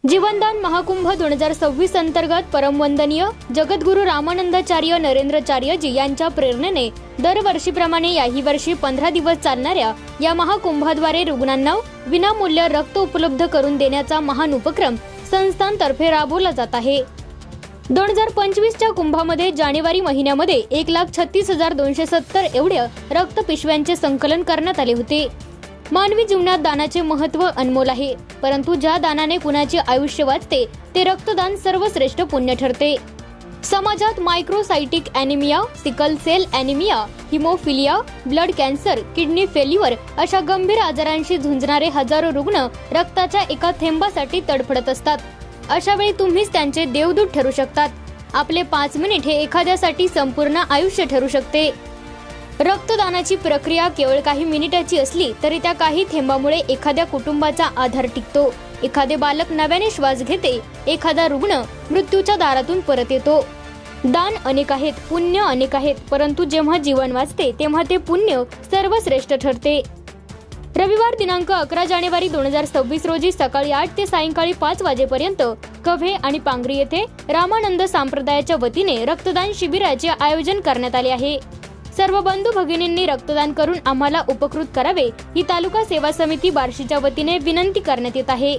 जीवनदान महाकुंभ 2026 अंतर्गत परमवंदनीय जगद्गुरु रामानंदाचार्य नरेंद्रचार्यजी यांच्या प्रेरणेने दरवर्षीप्रमाणे याही वर्षी 15 दिवस चालणाऱ्या या महाकुंभाद्वारे रुग्णांना विनामूल्य रक्त उपलब्ध करून देण्याचा महान उपक्रम संस्थांतर्फे राबवला जात आहे। 2025 च्या कुंभामध्ये जानेवारी महिन्यामध्ये 1,36,270 एवढ्या रक्त पिशव्यांचे संकलन करण्यात आले होते। मानवी जीवनात दानाचे महत्त्व अनमोल आहे, परंतु ज्या दानाने कुणाचे आयुष्य वाचते ते रक्तदान सर्वश्रेष्ठ पुण्य ठरते। समाजात microcytic anaemia, sickle cell anaemia, haemophilia, blood cancer, kidney failure अशा गंभीर आजारांशी झुंजणारे हजारो रुग्ण रक्ताच्या एका थेंबासाठी तडफडत असतात। अशा वेळी तुम्हीच त्यांचे देवदूत ठरू शकतात। आपले 5 मिनिट हे एखाद्यासाठी संपूर्ण आयुष्य ठरू शकते। रक्तदानाची प्रक्रिया केवळ काही मिनिटाची असली तरी त्या काही थेंबामुळे एखाद्या कुटुंबाचा आधार टिकतो, एखादे बालक नव्याने श्वास घेते, एखादा रुग्ण मृत्यूच्या दारातून परत येतो। दान अनेक आहेत, पुण्य अनेक आहेत, परंतु जेव्हा जीवन वाचते तेव्हा ते पुण्य सर्वश्रेष्ठ ठरते। रविवार दिनांक 11 जानेवारी 2026 रोजी सकाळी 8 ते सायंकाळी 5 वाजेपर्यंत कव्हे आणि पांगरी येथे रामानंद संप्रदायाच्या वतीने रक्तदान शिबिराचे आयोजन करण्यात आले आहे। सर्व बंधू भगिनींनी रक्तदान करून आम्हाला उपकृत करावे ही तालुका सेवा समिती बार्शीच्या वतीने विनंती करण्यात येत आहे।